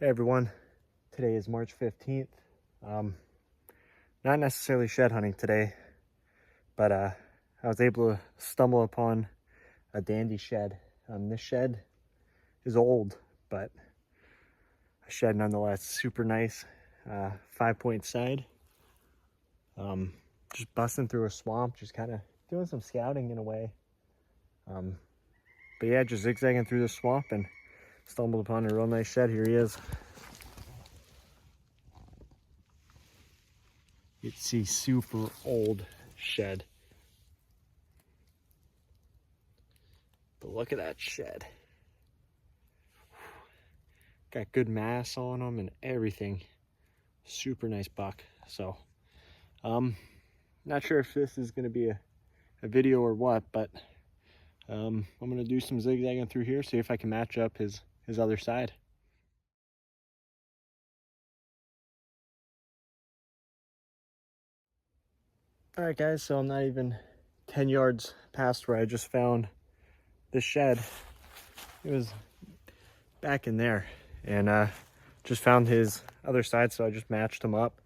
Hey everyone, today is March 15th. Not necessarily shed hunting today, but I was able to stumble upon a dandy shed. This shed is old, but a shed nonetheless. Super nice, 5-point side. Just busting through a swamp, just kind of doing some scouting in a way. But yeah, just zigzagging through the swamp and stumbled upon a real nice shed. Here he is. You can see super old shed. But look at that shed. Got good mass on them and everything. Super nice buck. So, not sure if this is going to be a video or what, but I'm going to do some zigzagging through here, see if I can match up his other side. All right, guys, so I'm not even 10 yards past where I just found this shed. It was back in there, and just found his other side, so I just matched him up.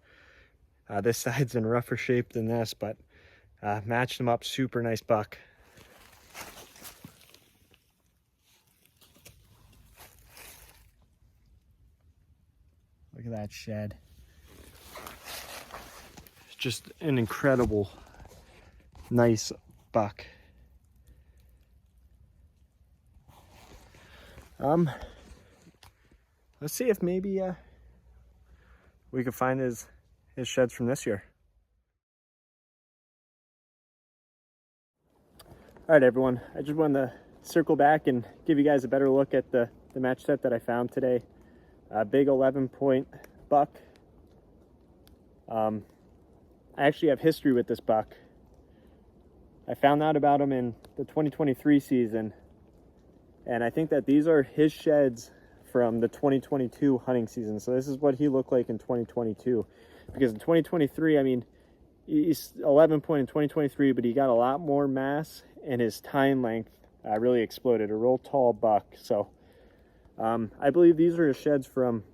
This side's in rougher shape than this, but matched him up. Super nice buck. Look at that shed. It's just an incredible, nice buck. Let's see if maybe we could find his sheds from this year. All right, everyone. I just wanted to circle back and give you guys a better look at the match set that I found today. A big 11-point buck. I actually have history with this buck. I found out about him in the 2023 season, and I think that these are his sheds from the 2022 hunting season. So this is what he looked like in 2022. Because in 2023, I mean, he's 11-point in 2023, but he got a lot more mass, and his tine length really exploded. A real tall buck. So I believe these are his sheds from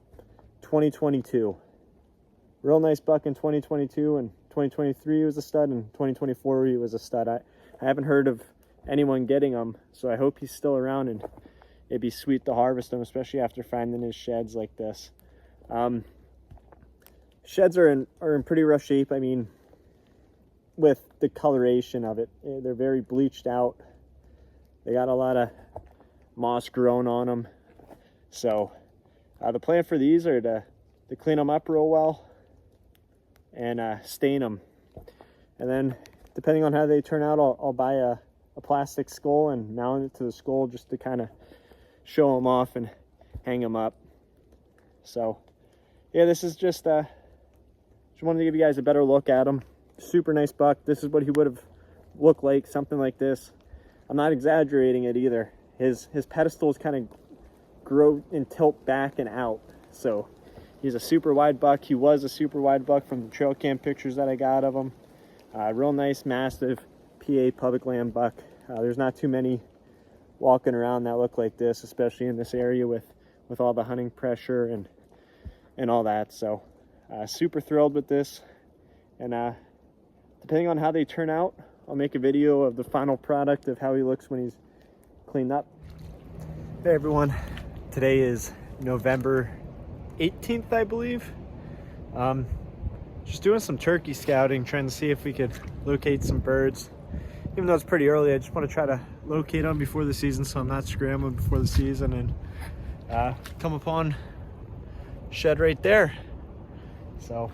2022. Real nice buck in 2022, and 2023 he was a stud, and 2024 he was a stud. I haven't heard of anyone getting him, so I hope he's still around, and it'd be sweet to harvest him, especially after finding his sheds like this. Sheds are in pretty rough shape. I mean, with the coloration of it, they're very bleached out. They got a lot of moss growing on them. So the plan for these are to clean them up real well and stain them. And then depending on how they turn out, I'll buy a plastic skull and mount it to the skull just to kind of show them off and hang them up. So yeah, this is just wanted to give you guys a better look at him. Super nice buck. This is what he would have looked like, something like this. I'm not exaggerating it either. His pedestals kind of grow and tilt back and out. So he's a super wide buck. He was a super wide buck from the trail cam pictures that I got of him. Real nice, massive PA public land buck. There's not too many walking around that look like this, especially in this area with all the hunting pressure and all that. So super thrilled with this, and depending on how they turn out, I'll make a video of the final product of how he looks when he's cleaned up. Hey everyone, today is November 18th, I believe. Just doing some turkey scouting, trying to see if we could locate some birds. Even though it's pretty early, I just want to try to locate them before the season, so I'm not scrambling before the season, and come upon shed right there. So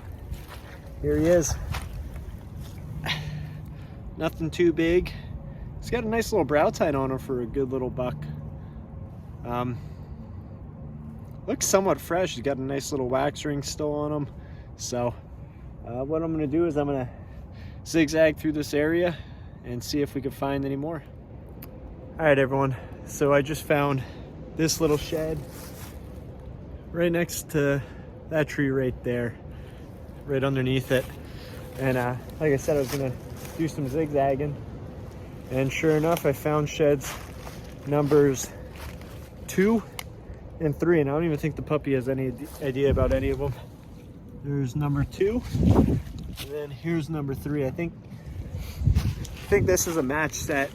here he is. Nothing too big. He's got a nice little brow tine on him for a good little buck. Looks somewhat fresh. He's got a nice little wax ring still on him. So what I'm going to do is I'm going to zigzag through this area and see if we can find any more. All right, everyone. So I just found this little shed right next to that tree right there, right underneath it. And like I said, I was going to do some zigzagging, and sure enough, I found sheds numbers 2 and 3, and I don't even think the puppy has any idea about any of them. There's number 2, and then here's number 3. I think this is a match set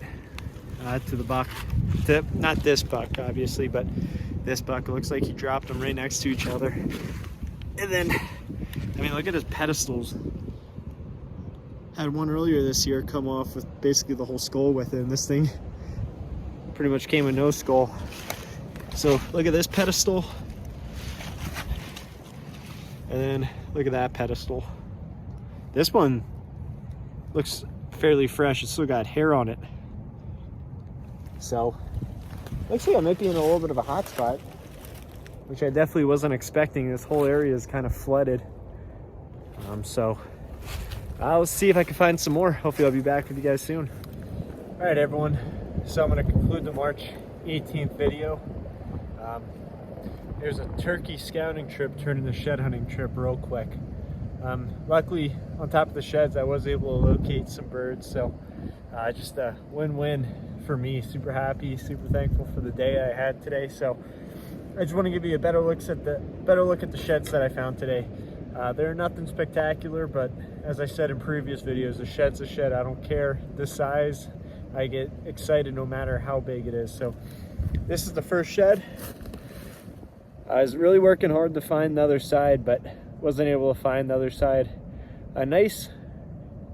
to the buck. Not this buck, obviously, but this buck. It looks like he dropped them right next to each other. And then, I mean, look at his pedestals. Had one earlier this year come off with basically the whole skull with it, and this thing pretty much came with no skull. So look at this pedestal, and then look at that pedestal. This one looks fairly fresh. It's still got hair on it. So looks like I might be in a little bit of a hot spot, which I definitely wasn't expecting. This whole area is kind of flooded. So I'll see if I can find some more. Hopefully I'll be back with you guys soon. All right, everyone. So I'm going to conclude the March 18th video. There's a turkey scouting trip turned into shed hunting trip real quick. Luckily, on top of the sheds, I was able to locate some birds. So just a win-win for me. Super happy, super thankful for the day I had today. So I just want to give you a better look at the sheds that I found today. They're nothing spectacular, but as I said in previous videos, a shed's a shed. I don't care the size. I get excited no matter how big it is. So this is the first shed. I was really working hard to find the other side, but wasn't able to find the other side. A nice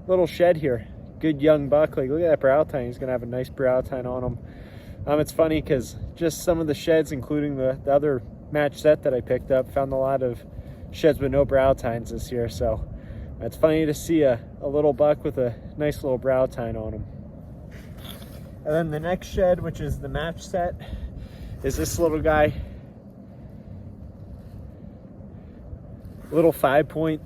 little shed here. Good young buck. Like, look at that brow tine. He's gonna have a nice brow tine on him. It's funny because just some of the sheds, including the other match set that I picked up, found a lot of sheds with no brow tines this year. So it's funny to see a little buck with a nice little brow tine on him. And then the next shed, which is the match set, is this little guy. Little 5-point.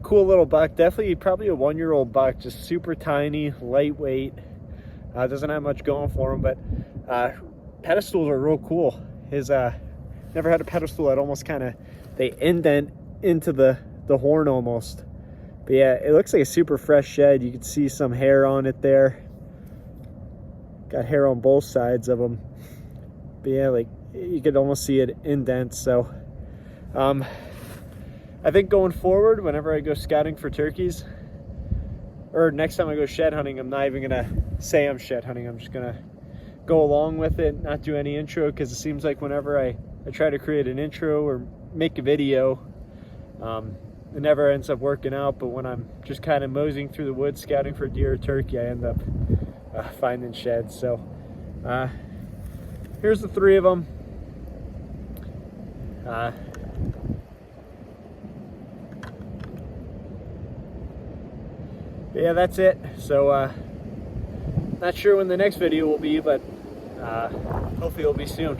Cool little buck. Definitely probably a 1-year-old buck. Just super tiny, lightweight. Doesn't have much going for him, but pedestals are real cool. His never had a pedestal that almost kind of, they indent into the horn almost. But yeah, it looks like a super fresh shed. You can see some hair on it there. Got hair on both sides of them. But yeah, like you could almost see it indent. So I think going forward, whenever I go scouting for turkeys, or next time I go shed hunting, I'm not even gonna say I'm shed hunting. I'm just gonna go along with it, not do any intro, because it seems like whenever I try to create an intro or make a video, it never ends up working out. But when I'm just kind of moseying through the woods scouting for deer or turkey, I end up finding sheds. So here's the 3 of them. Yeah, that's it. So not sure when the next video will be, but hopefully it'll be soon.